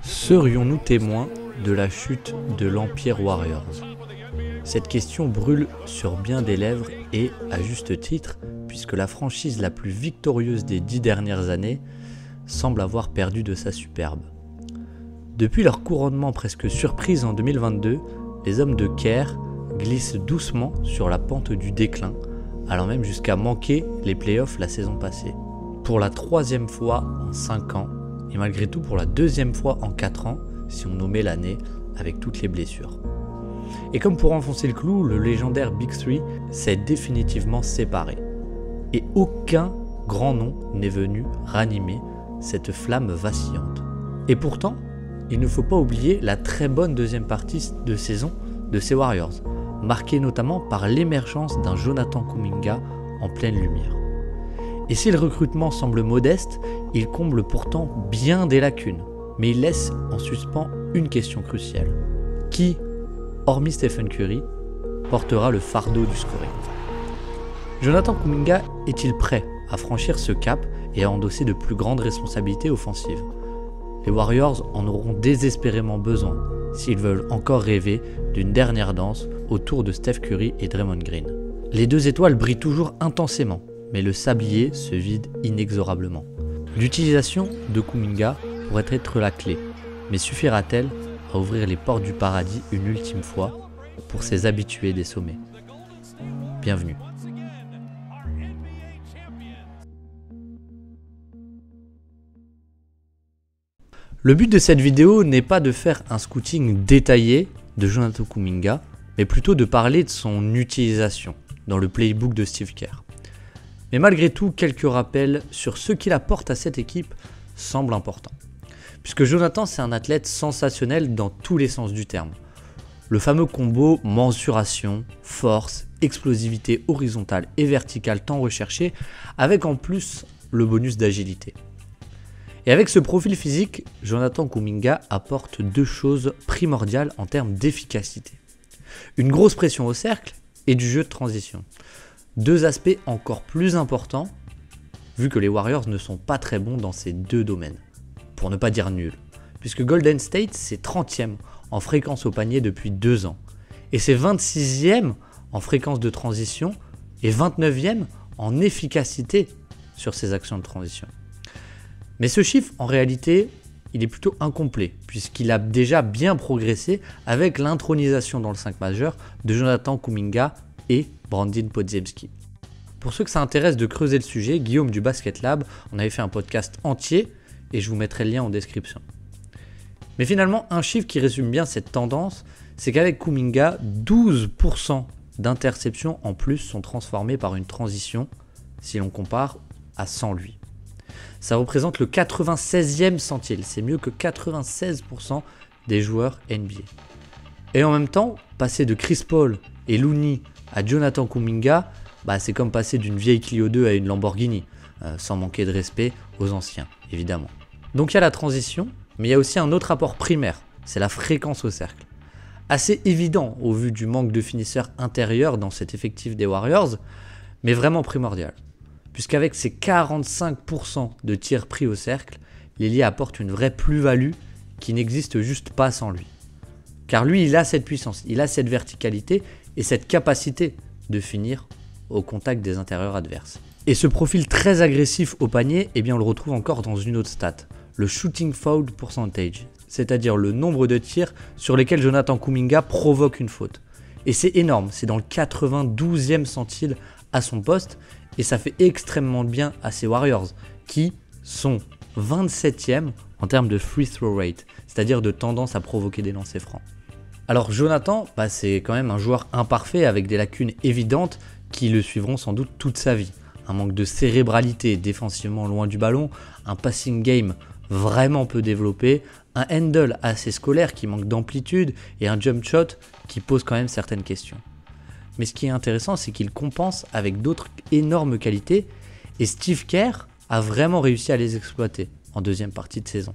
Serions-nous témoins de la chute de l'Empire Warriors? Cette question brûle sur bien des lèvres et à juste titre, puisque la franchise la plus victorieuse des 10 dernières années semble avoir perdu de sa superbe. Depuis leur couronnement presque surprise en 2022, les hommes de Kerr glissent doucement sur la pente du déclin, allant même jusqu'à manquer les playoffs la saison passée. Pour la 3e fois en 5 ans, et malgré tout pour la 2e fois en 4 ans, si on nommait l'année avec toutes les blessures. Et comme pour enfoncer le clou, le légendaire Big Three s'est définitivement séparé. Et aucun grand nom n'est venu ranimer cette flamme vacillante. Et pourtant, il ne faut pas oublier la très bonne deuxième partie de saison de ces Warriors, marquée notamment par l'émergence d'un Jonathan Kuminga en pleine lumière. Et si le recrutement semble modeste, il comble pourtant bien des lacunes, mais il laisse en suspens une question cruciale. Qui, hormis Stephen Curry, portera le fardeau du scoring? Jonathan Kuminga est-il prêt à franchir ce cap et à endosser de plus grandes responsabilités offensives? Les Warriors en auront désespérément besoin s'ils veulent encore rêver d'une dernière danse autour de Steph Curry et Draymond Green. Les deux étoiles brillent toujours intensément, mais le sablier se vide inexorablement. L'utilisation de Kuminga pourrait être la clé, mais suffira-t-elle à ouvrir les portes du paradis une ultime fois pour ces habitués des sommets? Bienvenue. Le but de cette vidéo n'est pas de faire un scouting détaillé de Jonathan Kuminga, mais plutôt de parler de son utilisation dans le playbook de Steve Kerr. Mais malgré tout, quelques rappels sur ce qu'il apporte à cette équipe semblent importants. Puisque Jonathan, c'est un athlète sensationnel dans tous les sens du terme. Le fameux combo mensuration, force, explosivité horizontale et verticale tant recherché, avec en plus le bonus d'agilité. Et avec ce profil physique, Jonathan Kuminga apporte deux choses primordiales en termes d'efficacité. Une grosse pression au cercle et du jeu de transition. Deux aspects encore plus importants, vu que les Warriors ne sont pas très bons dans ces deux domaines. Pour ne pas dire nul, puisque Golden State c'est 30e en fréquence au panier depuis 2 ans, et c'est 26e en fréquence de transition et 29e en efficacité sur ces actions de transition. Mais ce chiffre, en réalité, il est plutôt incomplet, puisqu'il a déjà bien progressé avec l'intronisation dans le 5 majeur de Jonathan Kuminga et Brandin Podziemski. Pour ceux que ça intéresse de creuser le sujet, Guillaume du Basket Lab en avait fait un podcast entier, et je vous mettrai le lien en description. Mais finalement, un chiffre qui résume bien cette tendance, c'est qu'avec Kuminga, 12% d'interceptions en plus sont transformées par une transition, si l'on compare à sans lui. Ça représente le 96e centile, c'est mieux que 96% des joueurs NBA. Et en même temps, passer de Chris Paul et Looney à Jonathan Kuminga, c'est comme passer d'une vieille Clio 2 à une Lamborghini, sans manquer de respect aux anciens, évidemment. Donc il y a la transition, mais il y a aussi un autre apport primaire, c'est la fréquence au cercle. Assez évident au vu du manque de finisseurs intérieurs dans cet effectif des Warriors, mais vraiment primordial. Puisqu'avec ses 45% de tirs pris au cercle, l'ailier apporte une vraie plus-value qui n'existe juste pas sans lui. Car lui, il a cette puissance, il a cette verticalité et cette capacité de finir au contact des intérieurs adverses. Et ce profil très agressif au panier, on le retrouve encore dans une autre stat, le shooting foul percentage, c'est-à-dire le nombre de tirs sur lesquels Jonathan Kuminga provoque une faute. Et c'est énorme, c'est dans le 92e centile à son poste, et ça fait extrêmement bien à ces Warriors, qui sont 27e en termes de free throw rate, c'est-à-dire de tendance à provoquer des lancers francs. Alors Jonathan, c'est quand même un joueur imparfait avec des lacunes évidentes qui le suivront sans doute toute sa vie. Un manque de cérébralité défensivement loin du ballon, un passing game vraiment peu développé, un handle assez scolaire qui manque d'amplitude et un jump shot qui pose quand même certaines questions. Mais ce qui est intéressant, c'est qu'il compense avec d'autres énormes qualités et Steve Kerr a vraiment réussi à les exploiter en deuxième partie de saison.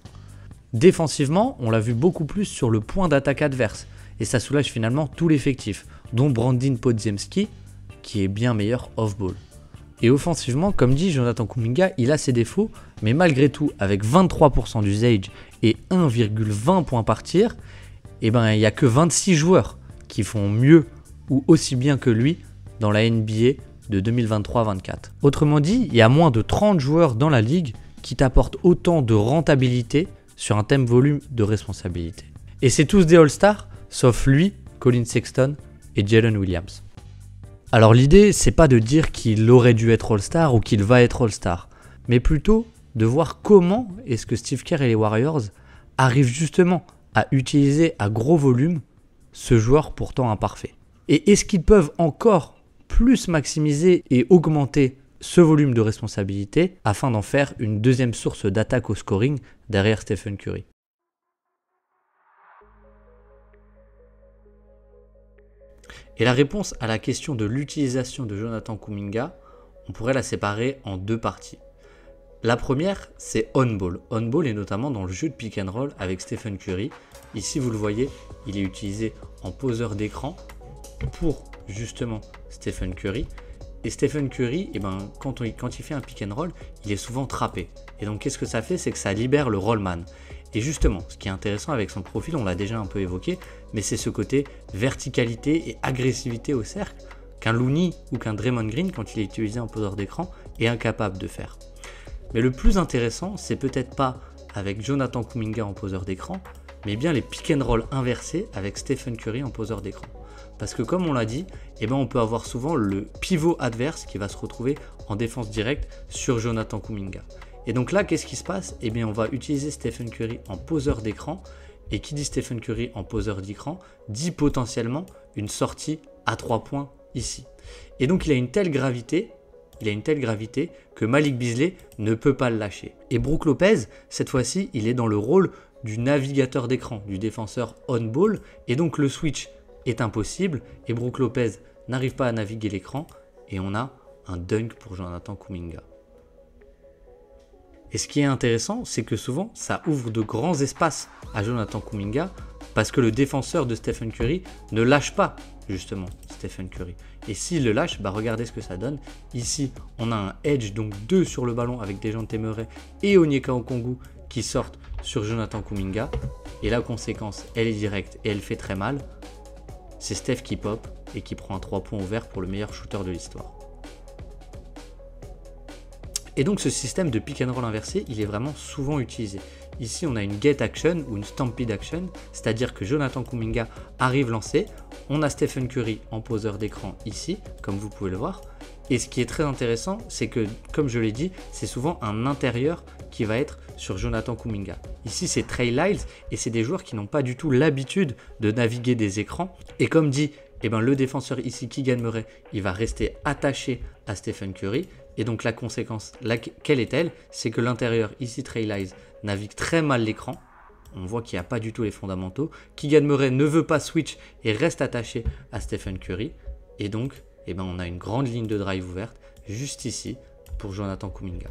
Défensivement, on l'a vu beaucoup plus sur le point d'attaque adverse et ça soulage finalement tout l'effectif, dont Brandin Podziemski qui est bien meilleur off-ball. Et offensivement, comme dit Jonathan Kuminga, il a ses défauts, mais malgré tout, avec 23% d'usage et 1,20 points par tir, il n'y a que 26 joueurs qui font mieux ou aussi bien que lui dans la NBA de 2023-24. Autrement dit, il y a moins de 30 joueurs dans la ligue qui t'apportent autant de rentabilité sur un thème volume de responsabilité. Et c'est tous des All-Stars, sauf lui, Colin Sexton et Jalen Williams. Alors l'idée, c'est pas de dire qu'il aurait dû être All-Star ou qu'il va être All-Star, mais plutôt de voir comment est-ce que Steve Kerr et les Warriors arrivent justement à utiliser à gros volume ce joueur pourtant imparfait. Et est-ce qu'ils peuvent encore plus maximiser et augmenter ce volume de responsabilité afin d'en faire une deuxième source d'attaque au scoring derrière Stephen Curry. Et la réponse à la question de l'utilisation de Jonathan Kuminga, on pourrait la séparer en deux parties. La première, c'est on-ball. On-ball est notamment dans le jeu de pick and roll avec Stephen Curry. Ici, vous le voyez, il est utilisé en poseur d'écran pour justement Stephen Curry. Et Stephen Curry, quand il fait un pick and roll, il est souvent trappé. Et donc, qu'est-ce que ça fait? C'est que ça libère le rollman. Et justement, ce qui est intéressant avec son profil, on l'a déjà un peu évoqué, mais c'est ce côté verticalité et agressivité au cercle qu'un Looney ou qu'un Draymond Green, quand il est utilisé en poseur d'écran, est incapable de faire. Mais le plus intéressant, c'est peut-être pas avec Jonathan Kuminga en poseur d'écran, mais bien les pick and roll inversés avec Stephen Curry en poseur d'écran. Parce que comme on l'a dit, on peut avoir souvent le pivot adverse qui va se retrouver en défense directe sur Jonathan Kuminga. Et donc là, qu'est-ce qui se passe? On va utiliser Stephen Curry en poseur d'écran. Et qui dit Stephen Curry en poseur d'écran dit potentiellement une sortie à 3 points ici. Et donc il a une telle gravité que Malik Beasley ne peut pas le lâcher. Et Brook Lopez, cette fois-ci, il est dans le rôle du navigateur d'écran, du défenseur on-ball. Et donc le switch est impossible et Brook Lopez n'arrive pas à naviguer l'écran. Et on a un dunk pour Jonathan Kuminga. Et ce qui est intéressant, c'est que souvent, ça ouvre de grands espaces à Jonathan Kuminga parce que le défenseur de Stephen Curry ne lâche pas justement Stephen Curry. Et s'il le lâche, regardez ce que ça donne. Ici, on a un edge, donc 2 sur le ballon avec Dejounte Murray et Onyeka Okongwu qui sortent sur Jonathan Kuminga. Et la conséquence, elle est directe et elle fait très mal. C'est Steph qui pop et qui prend un 3 points ouvert pour le meilleur shooter de l'histoire. Et donc ce système de pick and roll inversé, il est vraiment souvent utilisé. Ici, on a une get action ou une stampede action, c'est-à-dire que Jonathan Kuminga arrive lancé. On a Stephen Curry en poseur d'écran ici, comme vous pouvez le voir. Et ce qui est très intéressant, c'est que, comme je l'ai dit, c'est souvent un intérieur qui va être sur Jonathan Kuminga. Ici, c'est Trey Lyles et c'est des joueurs qui n'ont pas du tout l'habitude de naviguer des écrans. Et comme dit, le défenseur ici, Keegan Murray, il va rester attaché à Stephen Curry. Et donc la conséquence, quelle est-elle? C'est que l'intérieur, ici Trey Lyles, navigue très mal l'écran. On voit qu'il n'y a pas du tout les fondamentaux. Keegan Murray ne veut pas switch et reste attaché à Stephen Curry. Et donc, on a une grande ligne de drive ouverte juste ici pour Jonathan Kuminga.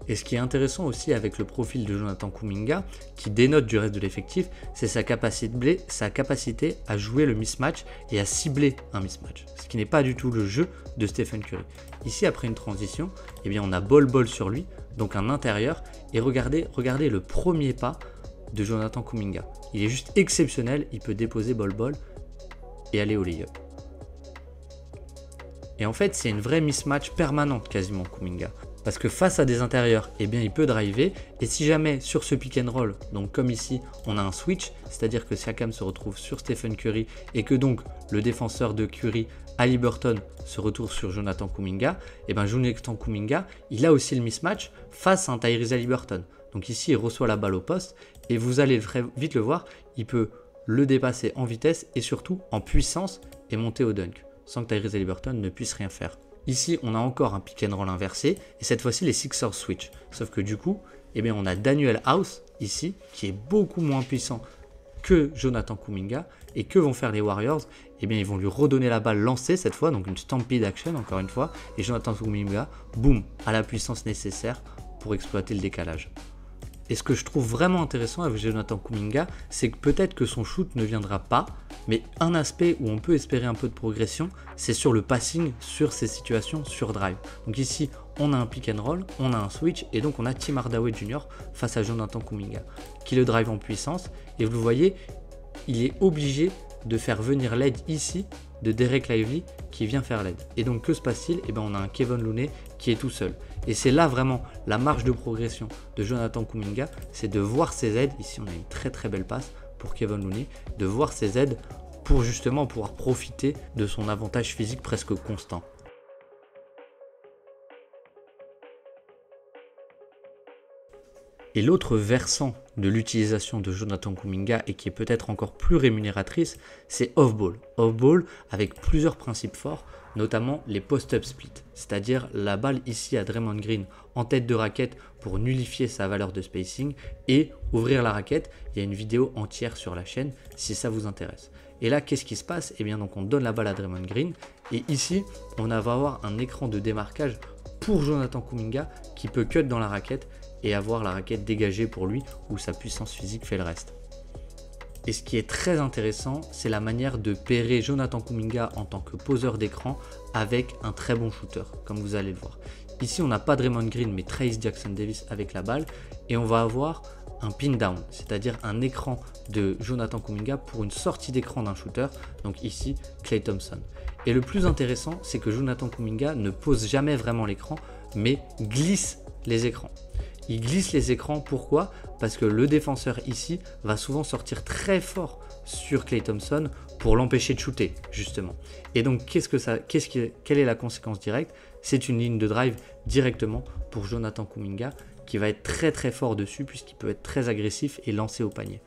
Et ce qui est intéressant aussi avec le profil de Jonathan Kuminga, qui dénote du reste de l'effectif, c'est sa capacité à jouer le mismatch et à cibler un mismatch. Ce qui n'est pas du tout le jeu de Stephen Curry. Ici, après une transition, on a ball sur lui, donc un intérieur. Et regardez le premier pas de Jonathan Kuminga. Il est juste exceptionnel, il peut déposer ball et aller au lay-up. Et en fait, c'est une vraie mismatch permanente quasiment Kuminga. Parce que face à des intérieurs, il peut driver. Et si jamais sur ce pick and roll, donc comme ici, on a un switch, c'est-à-dire que Siakam se retrouve sur Stephen Curry et que donc le défenseur de Curry, Haliburton, se retrouve sur Jonathan Kuminga, Jonathan Kuminga, il a aussi le mismatch face à un Tyrese Haliburton. Donc ici, il reçoit la balle au poste et vous allez vite le voir, il peut le dépasser en vitesse et surtout en puissance et monter au dunk, sans que Tyrese Haliburton ne puisse rien faire. Ici, on a encore un pick and roll inversé et cette fois-ci, les Sixers switch. Sauf que du coup, on a Daniel House ici qui est beaucoup moins puissant que Jonathan Kuminga. Et que vont faire les Warriors? Ils vont lui redonner la balle lancée cette fois, donc une stampede action encore une fois. Et Jonathan Kuminga, boum, a la puissance nécessaire pour exploiter le décalage. Et ce que je trouve vraiment intéressant avec Jonathan Kuminga, c'est que peut-être que son shoot ne viendra pas, mais un aspect où on peut espérer un peu de progression, c'est sur le passing, sur ces situations sur drive. Donc ici, on a un pick and roll, on a un switch, et donc on a Tim Hardaway Jr. face à Jonathan Kuminga, qui le drive en puissance. Et vous le voyez, il est obligé de faire venir l'aide ici de Dereck Lively qui vient faire l'aide. Et donc que se passe-t-il? Et bien on a un Kevon Looney qui est tout seul. Et c'est là vraiment la marge de progression de Jonathan Kuminga, c'est de voir ses aides. Ici on a une très très belle passe pour Kevon Looney, de voir ses aides pour justement pouvoir profiter de son avantage physique presque constant. Et l'autre versant de l'utilisation de Jonathan Kuminga et qui est peut-être encore plus rémunératrice, c'est off-ball. Off-ball avec plusieurs principes forts, notamment les post-up split, c'est-à-dire la balle ici à Draymond Green en tête de raquette pour nullifier sa valeur de spacing et ouvrir la raquette. Il y a une vidéo entière sur la chaîne si ça vous intéresse. Et là, qu'est-ce qui se passe? Eh bien, donc on donne la balle à Draymond Green et ici, on va avoir un écran de démarquage pour Jonathan Kuminga qui peut cut dans la raquette et avoir la raquette dégagée pour lui où sa puissance physique fait le reste. Et ce qui est très intéressant, c'est la manière de pairer Jonathan Kuminga en tant que poseur d'écran avec un très bon shooter, comme vous allez le voir. Ici, on n'a pas Draymond Green, mais Trayce Jackson-Davis avec la balle, et on va avoir un pin down, c'est-à-dire un écran de Jonathan Kuminga pour une sortie d'écran d'un shooter, donc ici, Klay Thompson. Et le plus intéressant, c'est que Jonathan Kuminga ne pose jamais vraiment l'écran, mais glisse les écrans. Il glisse les écrans, pourquoi? Parce que le défenseur ici va souvent sortir très fort sur Klay Thompson pour l'empêcher de shooter, justement. Et donc, quelle est la conséquence directe? C'est une ligne de drive directement pour Jonathan Kuminga qui va être très très fort dessus puisqu'il peut être très agressif et lancer au panier.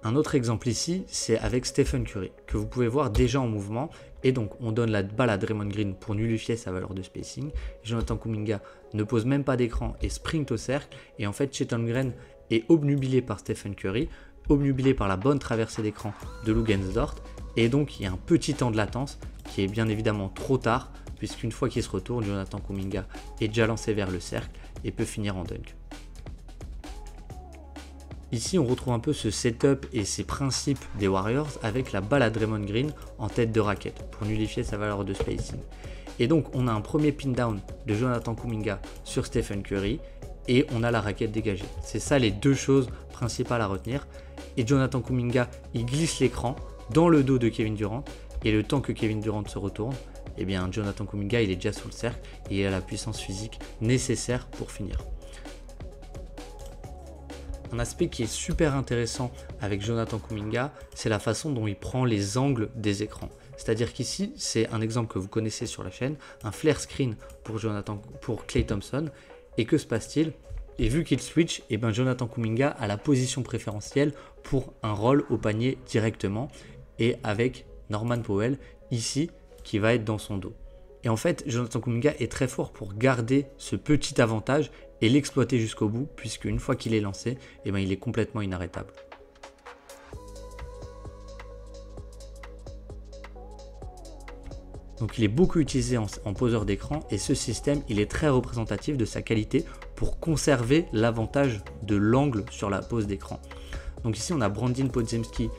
Un autre exemple ici, c'est avec Stephen Curry, que vous pouvez voir déjà en mouvement. Et donc, on donne la balle à Draymond Green pour nullifier sa valeur de spacing. Jonathan Kuminga ne pose même pas d'écran et sprint au cercle. Et en fait, Chet Holmgren est obnubilé par Stephen Curry, obnubilé par la bonne traversée d'écran de Luguentz-Dort. Et donc, il y a un petit temps de latence qui est bien évidemment trop tard, puisqu'une fois qu'il se retourne, Jonathan Kuminga est déjà lancé vers le cercle et peut finir en dunk. Ici, on retrouve un peu ce setup et ces principes des Warriors avec la balle à Draymond Green en tête de raquette pour nullifier sa valeur de spacing. Et donc, on a un premier pin down de Jonathan Kuminga sur Stephen Curry et on a la raquette dégagée. C'est ça les deux choses principales à retenir. Et Jonathan Kuminga, il glisse l'écran dans le dos de Kevin Durant et le temps que Kevin Durant se retourne, eh bien, Jonathan Kuminga, il est déjà sous le cercle et il a la puissance physique nécessaire pour finir. Un aspect qui est super intéressant avec Jonathan Kuminga, c'est la façon dont il prend les angles des écrans. C'est-à-dire qu'ici, c'est un exemple que vous connaissez sur la chaîne, un flare screen pour Klay Thompson. Et que se passe-t-il? Et vu qu'il switch, et ben Jonathan Kuminga a la position préférentielle pour un roll au panier directement et avec Norman Powell ici qui va être dans son dos. Et en fait, Jonathan Kuminga est très fort pour garder ce petit avantage et l'exploiter jusqu'au bout, puisque une fois qu'il est lancé, eh ben, il est complètement inarrêtable. Donc il est beaucoup utilisé en poseur d'écran et ce système, il est très représentatif de sa qualité pour conserver l'avantage de l'angle sur la pose d'écran. Donc ici, on a Brandin Podziemski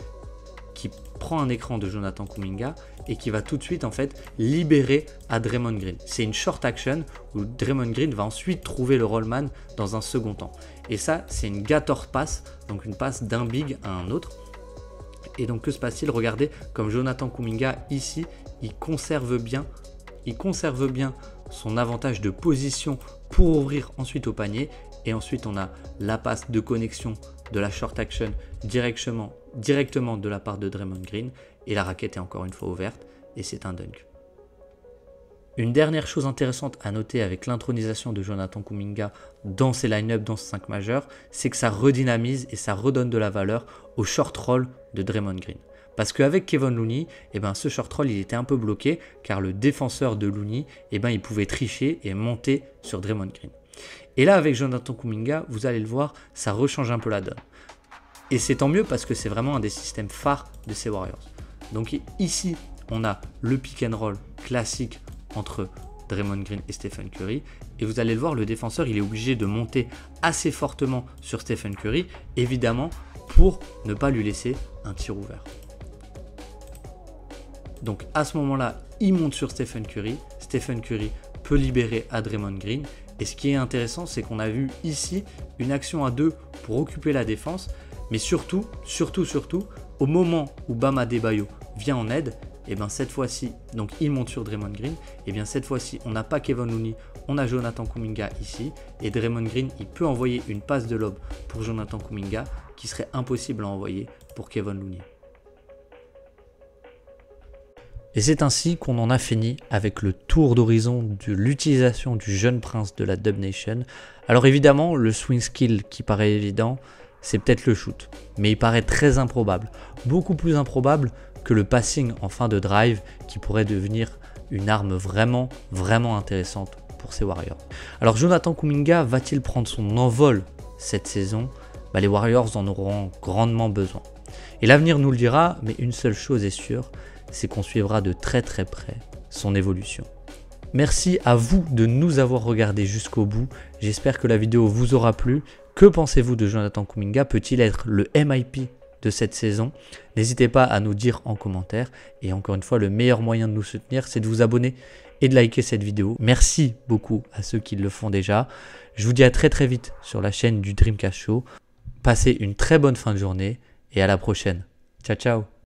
qui prend un écran de Jonathan Kuminga et qui va tout de suite en fait libérer à Draymond Green. C'est une short action où Draymond Green va ensuite trouver le rollman dans un second temps. Et ça, c'est une Gator pass, donc une passe d'un big à un autre. Et donc que se passe-t-il? Regardez comme Jonathan Kuminga ici, il conserve bien son avantage de position pour ouvrir ensuite au panier. Et ensuite, on a la passe de connexion de la short action directement de la part de Draymond Green. Et la raquette est encore une fois ouverte et c'est un dunk. Une dernière chose intéressante à noter avec l'intronisation de Jonathan Kuminga dans ses line-up, dans ce 5 majeur, c'est que ça redynamise et ça redonne de la valeur au short roll de Draymond Green. Parce qu'avec Kevon Looney, ce short roll il était un peu bloqué car le défenseur de Looney, il pouvait tricher et monter sur Draymond Green. Et là, avec Jonathan Kuminga, vous allez le voir, ça rechange un peu la donne. Et c'est tant mieux parce que c'est vraiment un des systèmes phares de ces Warriors. Donc ici, on a le pick and roll classique entre Draymond Green et Stephen Curry. Et vous allez le voir, le défenseur il est obligé de monter assez fortement sur Stephen Curry, évidemment pour ne pas lui laisser un tir ouvert. Donc à ce moment-là, il monte sur Stephen Curry. Stephen Curry peut libérer à Draymond Green. Et ce qui est intéressant, c'est qu'on a vu ici une action à 2 pour occuper la défense. Mais surtout, au moment où Bam Adebayo vient en aide, et bien cette fois-ci, donc il monte sur Draymond Green, et bien cette fois-ci, on n'a pas Kevon Looney, on a Jonathan Kuminga ici. Et Draymond Green, il peut envoyer une passe de lob pour Jonathan Kuminga qui serait impossible à envoyer pour Kevon Looney. Et c'est ainsi qu'on en a fini avec le tour d'horizon de l'utilisation du jeune prince de la Dub Nation. Alors évidemment, le swing skill qui paraît évident, c'est peut-être le shoot. Mais il paraît très improbable, beaucoup plus improbable que le passing en fin de drive qui pourrait devenir une arme vraiment intéressante pour ces Warriors. Alors Jonathan Kuminga va-t-il prendre son envol cette saison? Les Warriors en auront grandement besoin. Et l'avenir nous le dira, mais une seule chose est sûre, c'est qu'on suivra de très près son évolution. Merci à vous de nous avoir regardé jusqu'au bout. J'espère que la vidéo vous aura plu. Que pensez-vous de Jonathan Kuminga? Peut-il être le MIP de cette saison? N'hésitez pas à nous dire en commentaire. Et encore une fois, le meilleur moyen de nous soutenir, c'est de vous abonner et de liker cette vidéo. Merci beaucoup à ceux qui le font déjà. Je vous dis à très vite sur la chaîne du Dreamcast Show. Passez une très bonne fin de journée et à la prochaine. Ciao, ciao!